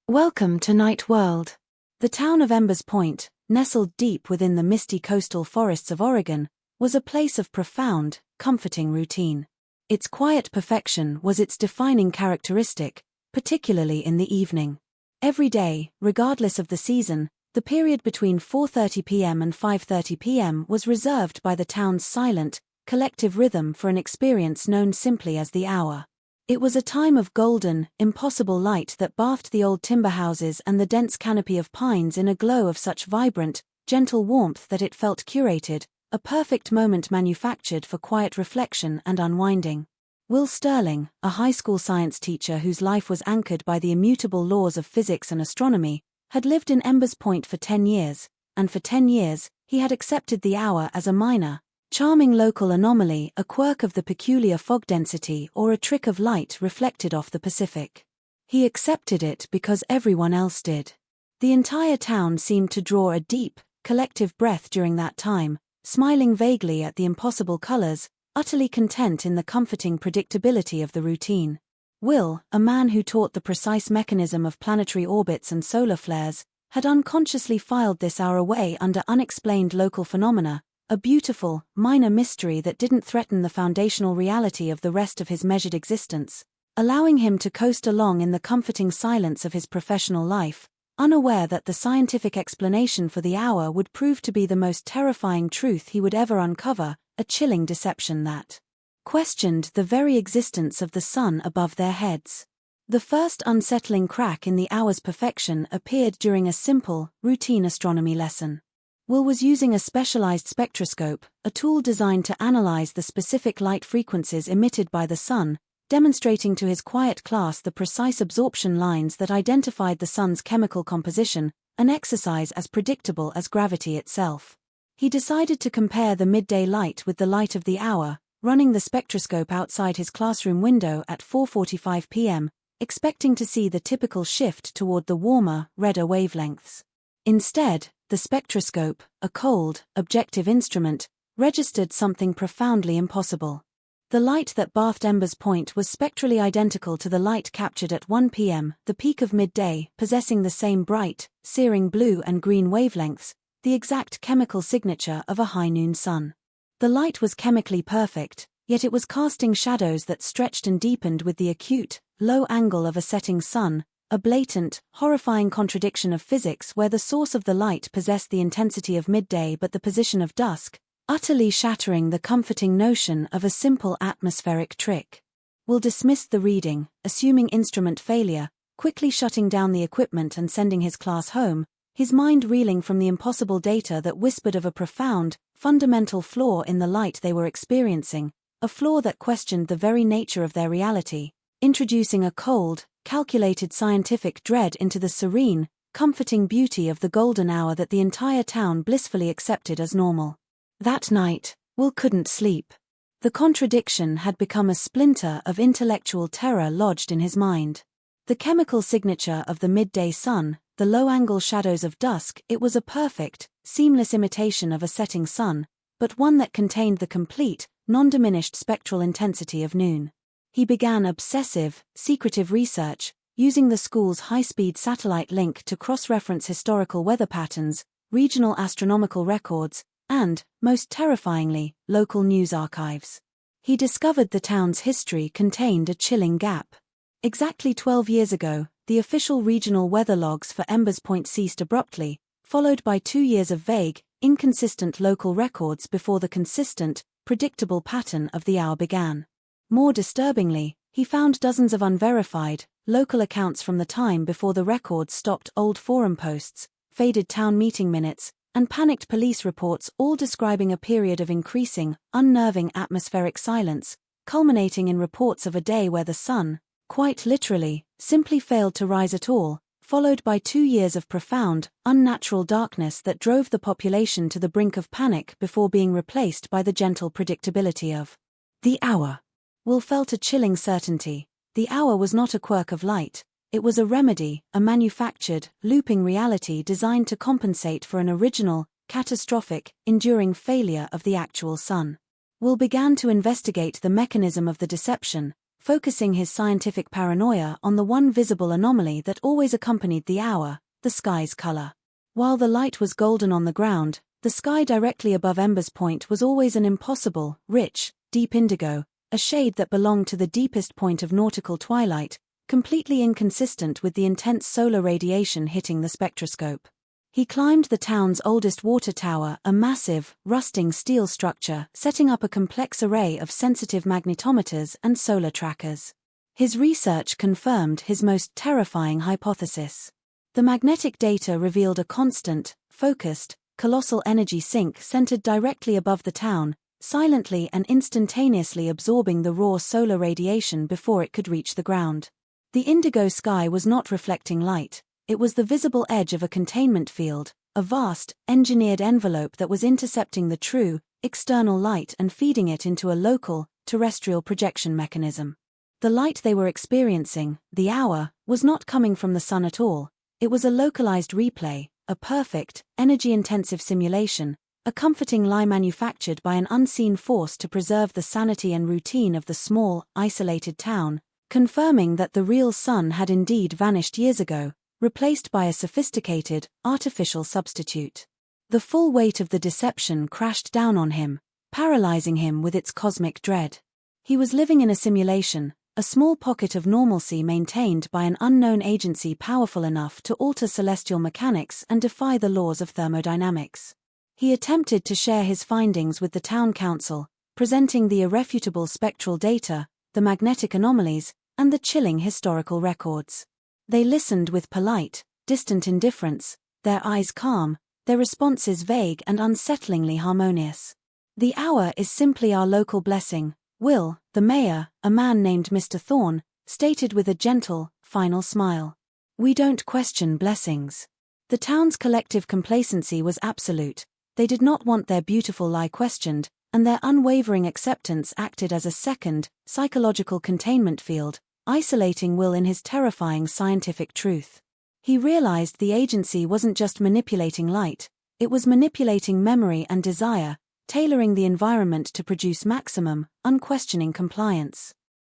Welcome to Night World. The town of Ember's Point, nestled deep within the misty coastal forests of Oregon, was a place of profound, comforting routine. Its quiet perfection was its defining characteristic, particularly in the evening. Every day, regardless of the season, the period between 4:30 p.m. and 5:30 p.m. was reserved by the town's silent, collective rhythm for an experience known simply as the hour. It was a time of golden, impossible light that bathed the old timber houses and the dense canopy of pines in a glow of such vibrant, gentle warmth that it felt curated, a perfect moment manufactured for quiet reflection and unwinding. Will Sterling, a high school science teacher whose life was anchored by the immutable laws of physics and astronomy, had lived in Ember's Point for 10 years, and for 10 years, he had accepted the hour as a minor, charming local anomaly, a quirk of the peculiar fog density or a trick of light reflected off the Pacific. He accepted it because everyone else did. The entire town seemed to draw a deep, collective breath during that time, smiling vaguely at the impossible colors, utterly content in the comforting predictability of the routine. Will, a man who taught the precise mechanism of planetary orbits and solar flares, had unconsciously filed this hour away under unexplained local phenomena, a beautiful, minor mystery that didn't threaten the foundational reality of the rest of his measured existence, allowing him to coast along in the comforting silence of his professional life, unaware that the scientific explanation for the hour would prove to be the most terrifying truth he would ever uncover, a chilling deception that questioned the very existence of the sun above their heads. The first unsettling crack in the hour's perfection appeared during a simple, routine astronomy lesson. Will was using a specialized spectroscope, a tool designed to analyze the specific light frequencies emitted by the sun, demonstrating to his quiet class the precise absorption lines that identified the sun's chemical composition, an exercise as predictable as gravity itself. He decided to compare the midday light with the light of the hour, running the spectroscope outside his classroom window at 4:45 p.m., expecting to see the typical shift toward the warmer, redder wavelengths. Instead, the spectroscope, a cold, objective instrument, registered something profoundly impossible. The light that bathed Ember's Point was spectrally identical to the light captured at 1 p.m., the peak of midday, possessing the same bright, searing blue and green wavelengths, the exact chemical signature of a high-noon sun. The light was chemically perfect, yet it was casting shadows that stretched and deepened with the acute, low angle of a setting sun, a blatant, horrifying contradiction of physics where the source of the light possessed the intensity of midday but the position of dusk, utterly shattering the comforting notion of a simple atmospheric trick. Will dismissed the reading, assuming instrument failure, quickly shutting down the equipment and sending his class home, his mind reeling from the impossible data that whispered of a profound, fundamental flaw in the light they were experiencing, a flaw that questioned the very nature of their reality, introducing a cold, calculated scientific dread into the serene, comforting beauty of the golden hour that the entire town blissfully accepted as normal. That night, Will couldn't sleep. The contradiction had become a splinter of intellectual terror lodged in his mind. The chemical signature of the midday sun, the low-angle shadows of dusk, it was a perfect, seamless imitation of a setting sun, but one that contained the complete, non-diminished spectral intensity of noon. He began obsessive, secretive research, using the school's high-speed satellite link to cross-reference historical weather patterns, regional astronomical records, and, most terrifyingly, local news archives. He discovered the town's history contained a chilling gap. Exactly 12 years ago, the official regional weather logs for Ember's Point ceased abruptly, followed by 2 years of vague, inconsistent local records before the consistent, predictable pattern of the hour began. More disturbingly, he found dozens of unverified, local accounts from the time before the records stopped, old forum posts, faded town meeting minutes, and panicked police reports, all describing a period of increasing, unnerving atmospheric silence, culminating in reports of a day where the sun, quite literally, simply failed to rise at all, followed by 2 years of profound, unnatural darkness that drove the population to the brink of panic before being replaced by the gentle predictability of the hour. Will felt a chilling certainty. The hour was not a quirk of light, it was a remedy, a manufactured, looping reality designed to compensate for an original, catastrophic, enduring failure of the actual sun. Will began to investigate the mechanism of the deception, focusing his scientific paranoia on the one visible anomaly that always accompanied the hour, the sky's color. While the light was golden on the ground, the sky directly above Ember's Point was always an impossible, rich, deep indigo, a shade that belonged to the deepest point of nautical twilight, completely inconsistent with the intense solar radiation hitting the spectroscope. He climbed the town's oldest water tower, a massive, rusting steel structure, setting up a complex array of sensitive magnetometers and solar trackers. His research confirmed his most terrifying hypothesis. The magnetic data revealed a constant, focused, colossal energy sink centered directly above the town, silently and instantaneously absorbing the raw solar radiation before it could reach the ground. The indigo sky was not reflecting light, it was the visible edge of a containment field, a vast, engineered envelope that was intercepting the true, external light and feeding it into a local, terrestrial projection mechanism. The light they were experiencing, the hour, was not coming from the sun at all. It was a localized replay, a perfect, energy-intensive simulation, a comforting lie manufactured by an unseen force to preserve the sanity and routine of the small, isolated town, confirming that the real sun had indeed vanished years ago, replaced by a sophisticated, artificial substitute. The full weight of the deception crashed down on him, paralyzing him with its cosmic dread. He was living in a simulation, a small pocket of normalcy maintained by an unknown agency powerful enough to alter celestial mechanics and defy the laws of thermodynamics. He attempted to share his findings with the town council, presenting the irrefutable spectral data, the magnetic anomalies, and the chilling historical records. They listened with polite, distant indifference, their eyes calm, their responses vague and unsettlingly harmonious. "The hour is simply our local blessing," Will, the mayor, a man named Mr. Thorne, stated with a gentle, final smile. "We don't question blessings." The town's collective complacency was absolute. They did not want their beautiful lie questioned, and their unwavering acceptance acted as a second, psychological containment field, isolating Will in his terrifying scientific truth. He realized the agency wasn't just manipulating light, it was manipulating memory and desire, tailoring the environment to produce maximum, unquestioning compliance.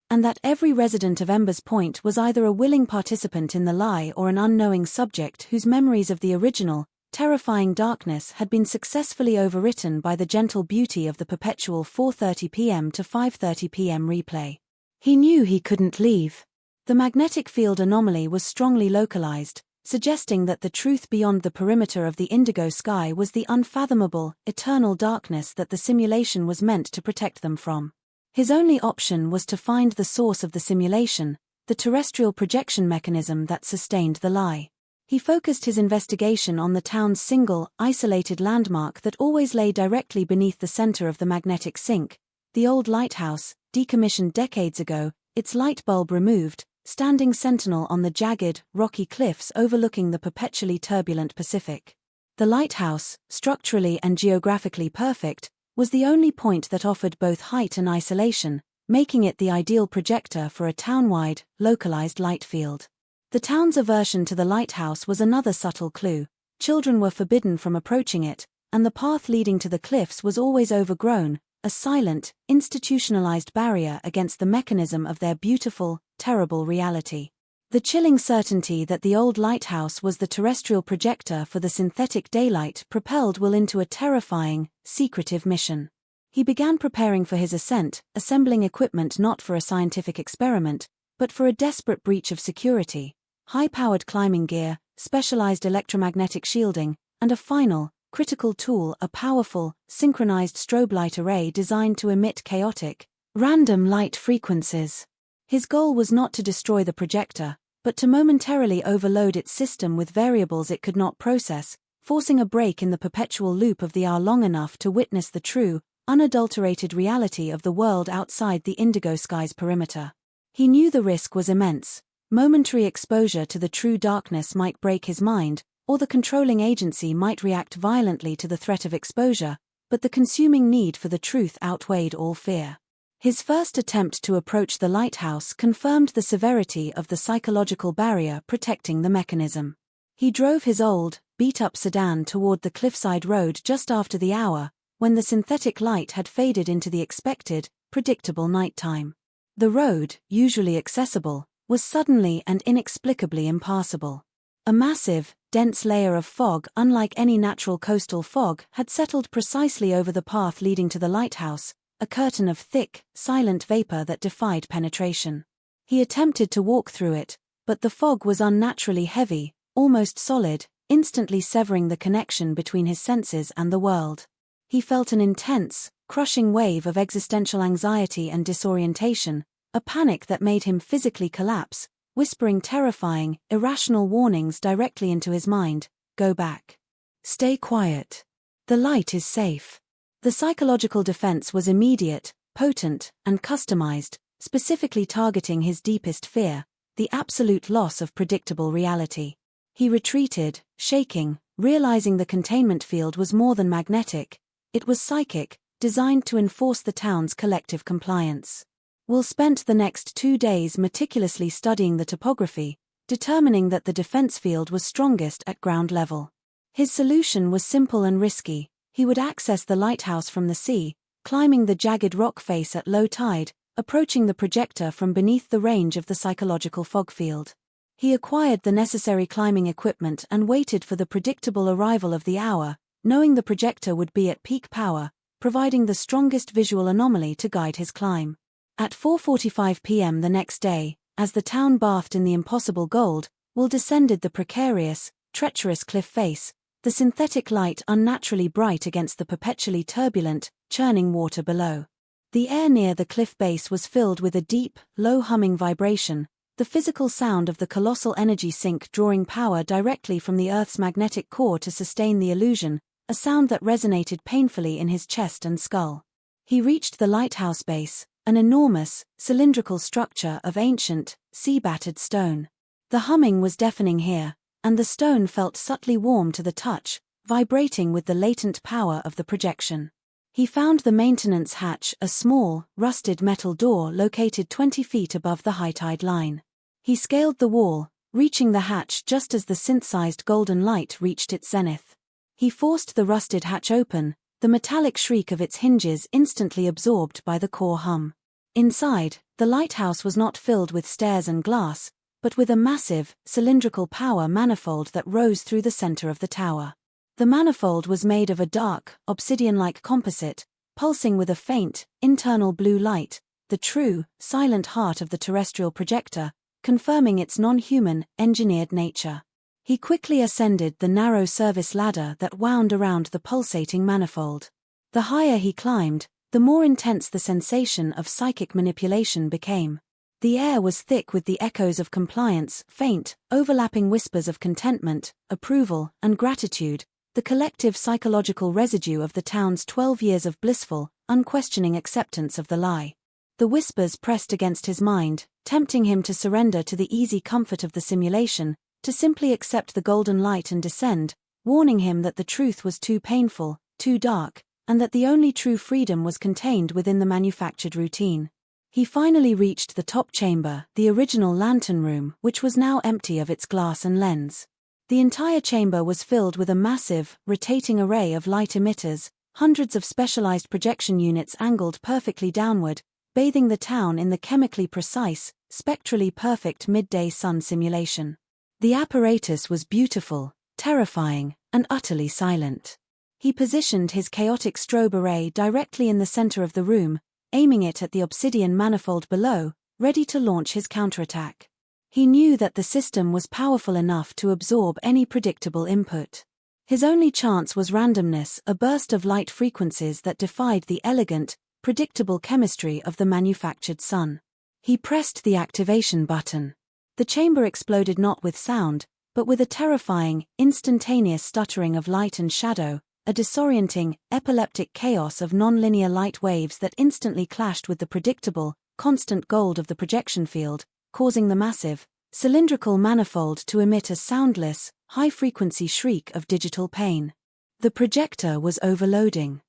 And that every resident of Ember's Point was either a willing participant in the lie or an unknowing subject whose memories of the original, terrifying darkness had been successfully overwritten by the gentle beauty of the perpetual 4:30 p.m. to 5:30 p.m. replay. He knew he couldn't leave. The magnetic field anomaly was strongly localized, suggesting that the truth beyond the perimeter of the indigo sky was the unfathomable, eternal darkness that the simulation was meant to protect them from. His only option was to find the source of the simulation, the terrestrial projection mechanism that sustained the lie. He focused his investigation on the town's single, isolated landmark that always lay directly beneath the center of the magnetic sink, the old lighthouse, decommissioned decades ago, its light bulb removed, standing sentinel on the jagged, rocky cliffs overlooking the perpetually turbulent Pacific. The lighthouse, structurally and geographically perfect, was the only point that offered both height and isolation, making it the ideal projector for a town-wide, localized light field. The town's aversion to the lighthouse was another subtle clue. Children were forbidden from approaching it, and the path leading to the cliffs was always overgrown, a silent, institutionalized barrier against the mechanism of their beautiful, terrible reality. The chilling certainty that the old lighthouse was the terrestrial projector for the synthetic daylight propelled Will into a terrifying, secretive mission. He began preparing for his ascent, assembling equipment not for a scientific experiment, but for a desperate breach of security: high-powered climbing gear, specialized electromagnetic shielding, and a final, critical tool: a powerful, synchronized strobe light array designed to emit chaotic, random light frequencies. His goal was not to destroy the projector, but to momentarily overload its system with variables it could not process, forcing a break in the perpetual loop of the hour long enough to witness the true, unadulterated reality of the world outside the indigo sky's perimeter. He knew the risk was immense. Momentary exposure to the true darkness might break his mind, or the controlling agency might react violently to the threat of exposure, but the consuming need for the truth outweighed all fear. His first attempt to approach the lighthouse confirmed the severity of the psychological barrier protecting the mechanism. He drove his old, beat-up sedan toward the cliffside road just after the hour, when the synthetic light had faded into the expected, predictable nighttime. The road, usually accessible, was suddenly and inexplicably impassable. A massive, dense layer of fog, unlike any natural coastal fog, had settled precisely over the path leading to the lighthouse, a curtain of thick, silent vapor that defied penetration. He attempted to walk through it, but the fog was unnaturally heavy, almost solid, instantly severing the connection between his senses and the world. He felt an intense, crushing wave of existential anxiety and disorientation, a panic that made him physically collapse, whispering terrifying, irrational warnings directly into his mind. Go back. Stay quiet. The light is safe. The psychological defense was immediate, potent, and customized, specifically targeting his deepest fear, the absolute loss of predictable reality. He retreated, shaking, realizing the containment field was more than magnetic. It was psychic, designed to enforce the town's collective compliance. Will spent the next 2 days meticulously studying the topography, determining that the defense field was strongest at ground level. His solution was simple and risky. He would access the lighthouse from the sea, climbing the jagged rock face at low tide, approaching the projector from beneath the range of the psychological fog field. He acquired the necessary climbing equipment and waited for the predictable arrival of the hour, knowing the projector would be at peak power, providing the strongest visual anomaly to guide his climb. At 4:45 p.m. the next day, as the town bathed in the impossible gold, Will descended the precarious, treacherous cliff face, the synthetic light unnaturally bright against the perpetually turbulent, churning water below. The air near the cliff base was filled with a deep, low humming vibration, the physical sound of the colossal energy sink drawing power directly from the Earth's magnetic core to sustain the illusion, a sound that resonated painfully in his chest and skull. He reached the lighthouse base, an enormous, cylindrical structure of ancient, sea-battered stone. The humming was deafening here, and the stone felt subtly warm to the touch, vibrating with the latent power of the projection. He found the maintenance hatch, a small, rusted metal door located 20 feet above the high tide line. He scaled the wall, reaching the hatch just as the synthesized golden light reached its zenith. He forced the rusted hatch open, the metallic shriek of its hinges instantly absorbed by the core hum. Inside, the lighthouse was not filled with stairs and glass, but with a massive, cylindrical power manifold that rose through the center of the tower. The manifold was made of a dark, obsidian-like composite, pulsing with a faint, internal blue light, the true, silent heart of the terrestrial projector, confirming its non-human, engineered nature. He quickly ascended the narrow service ladder that wound around the pulsating manifold. The higher he climbed, the more intense the sensation of psychic manipulation became. The air was thick with the echoes of compliance, faint, overlapping whispers of contentment, approval, and gratitude, the collective psychological residue of the town's 12 years of blissful, unquestioning acceptance of the lie. The whispers pressed against his mind, tempting him to surrender to the easy comfort of the simulation, to simply accept the golden light and descend, warning him that the truth was too painful, too dark, and that the only true freedom was contained within the manufactured routine. He finally reached the top chamber, the original lantern room, which was now empty of its glass and lens. The entire chamber was filled with a massive, rotating array of light emitters, hundreds of specialized projection units angled perfectly downward, bathing the town in the chemically precise, spectrally perfect midday sun simulation. The apparatus was beautiful, terrifying, and utterly silent. He positioned his chaotic strobe array directly in the center of the room, aiming it at the obsidian manifold below, ready to launch his counterattack. He knew that the system was powerful enough to absorb any predictable input. His only chance was randomness, a burst of light frequencies that defied the elegant, predictable chemistry of the manufactured sun. He pressed the activation button. The chamber exploded not with sound, but with a terrifying, instantaneous stuttering of light and shadow, a disorienting, epileptic chaos of non-linear light waves that instantly clashed with the predictable, constant gold of the projection field, causing the massive, cylindrical manifold to emit a soundless, high-frequency shriek of digital pain. The projector was overloading.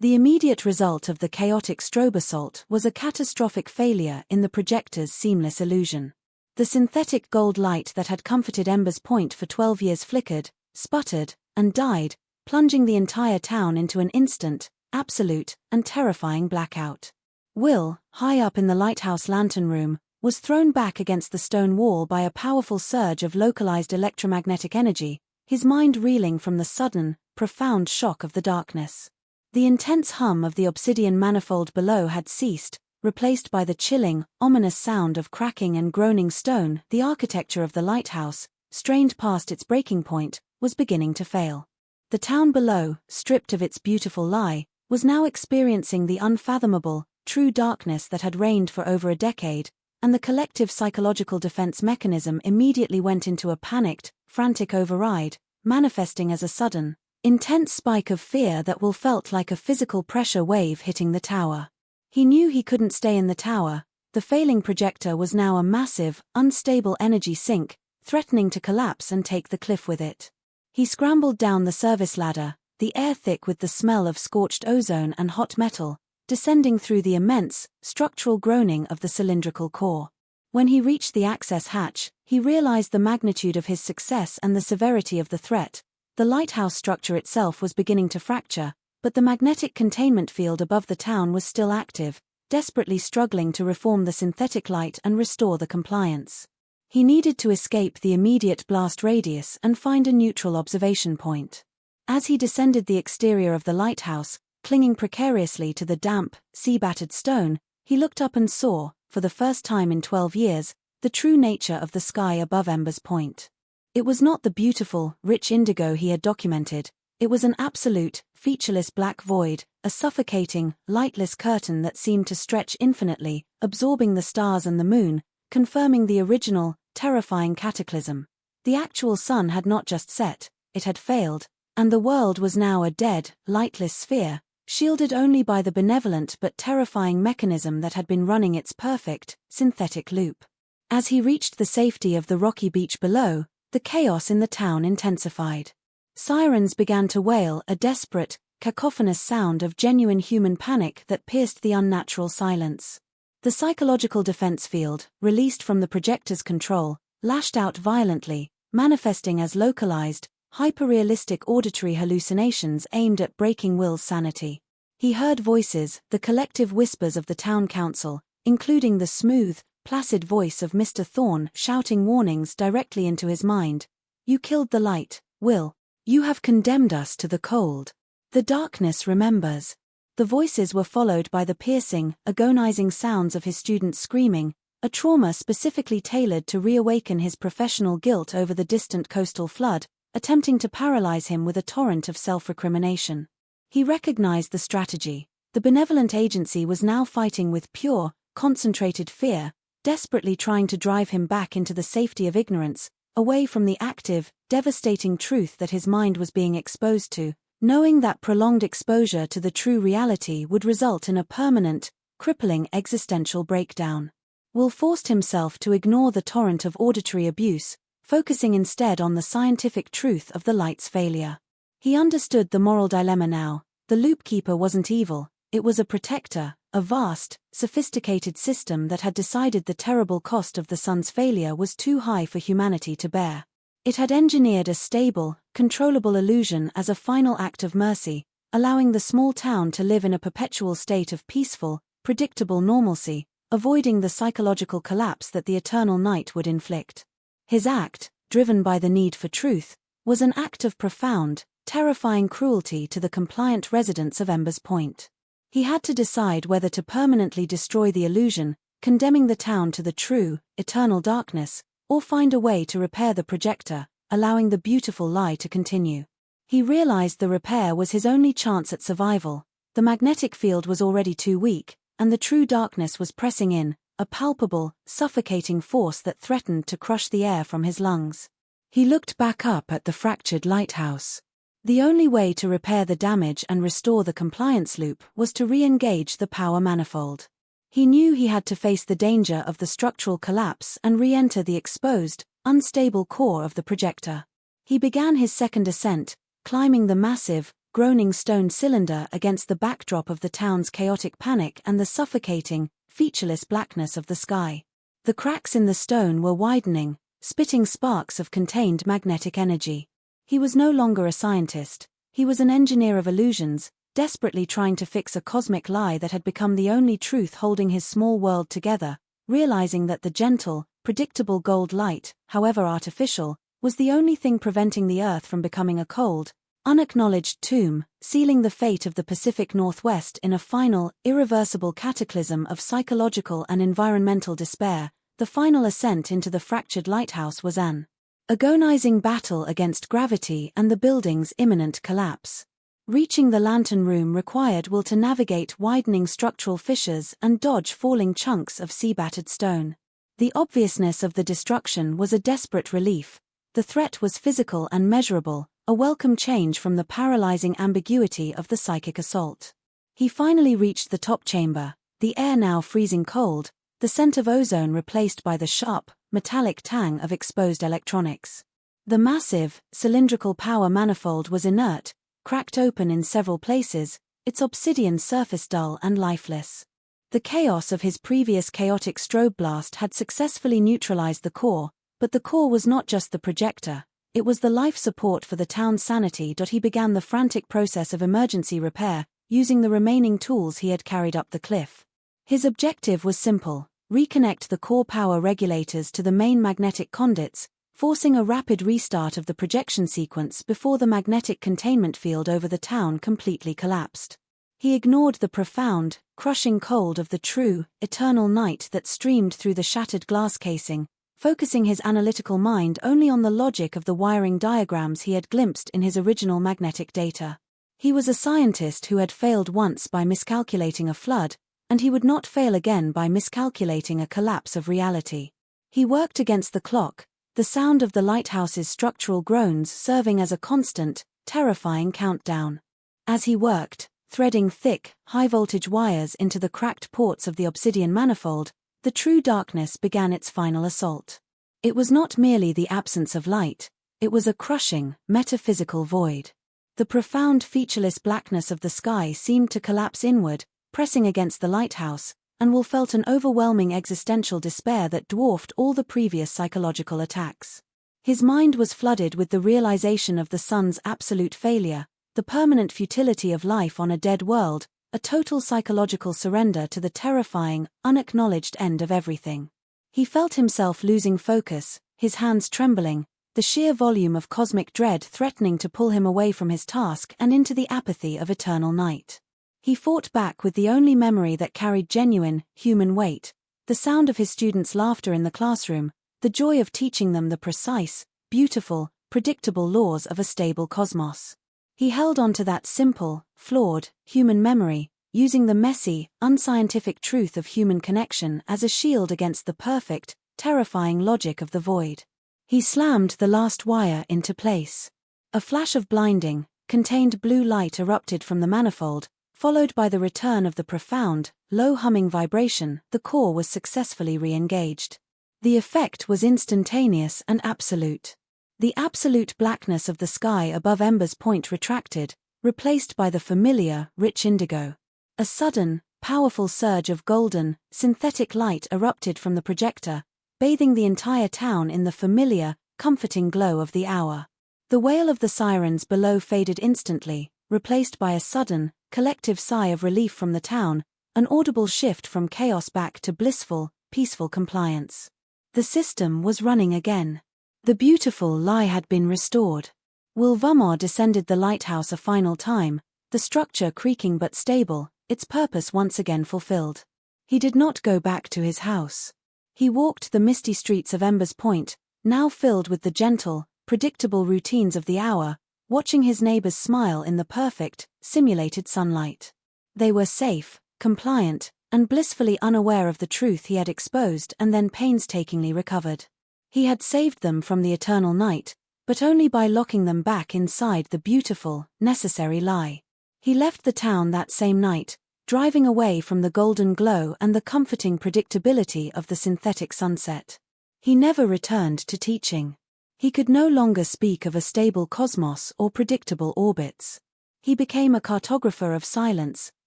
The immediate result of the chaotic strobe assault was a catastrophic failure in the projector's seamless illusion. The synthetic gold light that had comforted Ember's point for 12 years flickered, sputtered, and died, plunging the entire town into an instant, absolute, and terrifying blackout. Will, high up in the lighthouse lantern room, was thrown back against the stone wall by a powerful surge of localized electromagnetic energy, his mind reeling from the sudden, profound shock of the darkness. The intense hum of the obsidian manifold below had ceased, replaced by the chilling, ominous sound of cracking and groaning stone. The architecture of the lighthouse, strained past its breaking point, was beginning to fail. The town below, stripped of its beautiful lie, was now experiencing the unfathomable, true darkness that had reigned for over a decade, and the collective psychological defense mechanism immediately went into a panicked, frantic override, manifesting as a sudden, intense spike of fear that Will felt like a physical pressure wave hitting the tower. He knew he couldn't stay in the tower. The failing projector was now a massive, unstable energy sink, threatening to collapse and take the cliff with it. He scrambled down the service ladder, the air thick with the smell of scorched ozone and hot metal, descending through the immense, structural groaning of the cylindrical core. When he reached the access hatch, he realized the magnitude of his success and the severity of the threat. The lighthouse structure itself was beginning to fracture, but the magnetic containment field above the town was still active, desperately struggling to reform the synthetic light and restore the compliance. He needed to escape the immediate blast radius and find a neutral observation point. As he descended the exterior of the lighthouse, clinging precariously to the damp, sea-battered stone, he looked up and saw, for the first time in 12 years, the true nature of the sky above Ember's Point. It was not the beautiful, rich indigo he had documented. It was an absolute, featureless black void, a suffocating, lightless curtain that seemed to stretch infinitely, absorbing the stars and the moon, confirming the original, terrifying cataclysm. The actual sun had not just set, it had failed, and the world was now a dead, lightless sphere, shielded only by the benevolent but terrifying mechanism that had been running its perfect, synthetic loop. As he reached the safety of the rocky beach below, the chaos in the town intensified. Sirens began to wail, a desperate, cacophonous sound of genuine human panic that pierced the unnatural silence. The psychological defense field, released from the projector's control, lashed out violently, manifesting as localized, hyper-realistic auditory hallucinations aimed at breaking Will's sanity. He heard voices, the collective whispers of the town council, including the smooth, placid voice of Mr. Thorne shouting warnings directly into his mind. "You killed the light, Will. You have condemned us to the cold. The darkness remembers." The voices were followed by the piercing, agonizing sounds of his students screaming, a trauma specifically tailored to reawaken his professional guilt over the distant coastal flood, attempting to paralyze him with a torrent of self-recrimination. He recognized the strategy. The benevolent agency was now fighting with pure, concentrated fear, desperately trying to drive him back into the safety of ignorance, away from the active, devastating truth that his mind was being exposed to, knowing that prolonged exposure to the true reality would result in a permanent, crippling existential breakdown. Will forced himself to ignore the torrent of auditory abuse, focusing instead on the scientific truth of the light's failure. He understood the moral dilemma now. The loopkeeper wasn't evil, it was a protector, a vast, sophisticated system that had decided the terrible cost of the sun's failure was too high for humanity to bear. It had engineered a stable, controllable illusion as a final act of mercy, allowing the small town to live in a perpetual state of peaceful, predictable normalcy, avoiding the psychological collapse that the eternal night would inflict. His act, driven by the need for truth, was an act of profound, terrifying cruelty to the compliant residents of Ember's Point. He had to decide whether to permanently destroy the illusion, condemning the town to the true, eternal darkness, or find a way to repair the projector, allowing the beautiful lie to continue. He realized the repair was his only chance at survival. The magnetic field was already too weak, and the true darkness was pressing in, a palpable, suffocating force that threatened to crush the air from his lungs. He looked back up at the fractured lighthouse. The only way to repair the damage and restore the compliance loop was to re-engage the power manifold. He knew he had to face the danger of the structural collapse and re-enter the exposed, unstable core of the projector. He began his second ascent, climbing the massive, groaning stone cylinder against the backdrop of the town's chaotic panic and the suffocating, featureless blackness of the sky. The cracks in the stone were widening, spitting sparks of contained magnetic energy. He was no longer a scientist, he was an engineer of illusions, desperately trying to fix a cosmic lie that had become the only truth holding his small world together, realizing that the gentle, predictable gold light, however artificial, was the only thing preventing the Earth from becoming a cold, unacknowledged tomb, sealing the fate of the Pacific Northwest in a final, irreversible cataclysm of psychological and environmental despair. The final ascent into the fractured lighthouse was an agonizing battle against gravity and the building's imminent collapse. Reaching the lantern room required Will to navigate widening structural fissures and dodge falling chunks of sea-battered stone. The obviousness of the destruction was a desperate relief. The threat was physical and measurable, a welcome change from the paralyzing ambiguity of the psychic assault. He finally reached the top chamber, the air now freezing cold, the scent of ozone replaced by the sharp, metallic tang of exposed electronics. The massive, cylindrical power manifold was inert, cracked open in several places, its obsidian surface dull and lifeless. The chaos of his previous chaotic strobe blast had successfully neutralized the core, but the core was not just the projector, it was the life support for the town's sanity. He began the frantic process of emergency repair, using the remaining tools he had carried up the cliff. His objective was simple: reconnect the core power regulators to the main magnetic conduits, forcing a rapid restart of the projection sequence before the magnetic containment field over the town completely collapsed. He ignored the profound, crushing cold of the true, eternal night that streamed through the shattered glass casing, focusing his analytical mind only on the logic of the wiring diagrams he had glimpsed in his original magnetic data. He was a scientist who had failed once by miscalculating a flood, and he would not fail again by miscalculating a collapse of reality. He worked against the clock, the sound of the lighthouse's structural groans serving as a constant, terrifying countdown. As he worked, threading thick, high-voltage wires into the cracked ports of the obsidian manifold, the true darkness began its final assault. It was not merely the absence of light, it was a crushing, metaphysical void. The profound featureless blackness of the sky seemed to collapse inward, pressing against the lighthouse, and Will felt an overwhelming existential despair that dwarfed all the previous psychological attacks. His mind was flooded with the realization of the sun's absolute failure, the permanent futility of life on a dead world, a total psychological surrender to the terrifying, unacknowledged end of everything. He felt himself losing focus, his hands trembling, the sheer volume of cosmic dread threatening to pull him away from his task and into the apathy of eternal night. He fought back with the only memory that carried genuine, human weight, the sound of his students' laughter in the classroom, the joy of teaching them the precise, beautiful, predictable laws of a stable cosmos. He held on to that simple, flawed, human memory, using the messy, unscientific truth of human connection as a shield against the perfect, terrifying logic of the void. He slammed the last wire into place. A flash of blinding, contained blue light erupted from the manifold, followed by the return of the profound, low-humming vibration. The core was successfully re-engaged. The effect was instantaneous and absolute. The absolute blackness of the sky above Ember's Point retracted, replaced by the familiar, rich indigo. A sudden, powerful surge of golden, synthetic light erupted from the projector, bathing the entire town in the familiar, comforting glow of the hour. The wail of the sirens below faded instantly, replaced by a sudden, collective sigh of relief from the town, an audible shift from chaos back to blissful, peaceful compliance. The system was running again. The beautiful lie had been restored. Will Vumar descended the lighthouse a final time, the structure creaking but stable, its purpose once again fulfilled. He did not go back to his house. He walked the misty streets of Ember's Point, now filled with the gentle, predictable routines of the hour, watching his neighbors smile in the perfect, simulated sunlight. They were safe, compliant, and blissfully unaware of the truth he had exposed and then painstakingly recovered. He had saved them from the eternal night, but only by locking them back inside the beautiful, necessary lie. He left the town that same night, driving away from the golden glow and the comforting predictability of the synthetic sunset. He never returned to teaching. He could no longer speak of a stable cosmos or predictable orbits. He became a cartographer of silence,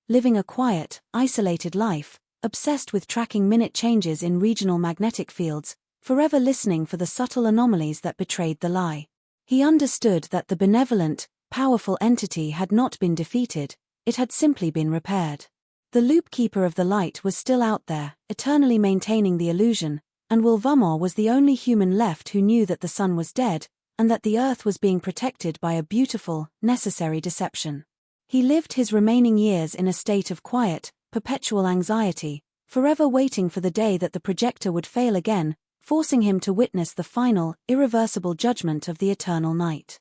living a quiet, isolated life, obsessed with tracking minute changes in regional magnetic fields, forever listening for the subtle anomalies that betrayed the lie. He understood that the benevolent, powerful entity had not been defeated, it had simply been repaired. The loop keeper of the light was still out there, eternally maintaining the illusion, and Wulvumor was the only human left who knew that the sun was dead, and that the earth was being protected by a beautiful, necessary deception. He lived his remaining years in a state of quiet, perpetual anxiety, forever waiting for the day that the projector would fail again, forcing him to witness the final, irreversible judgment of the eternal night.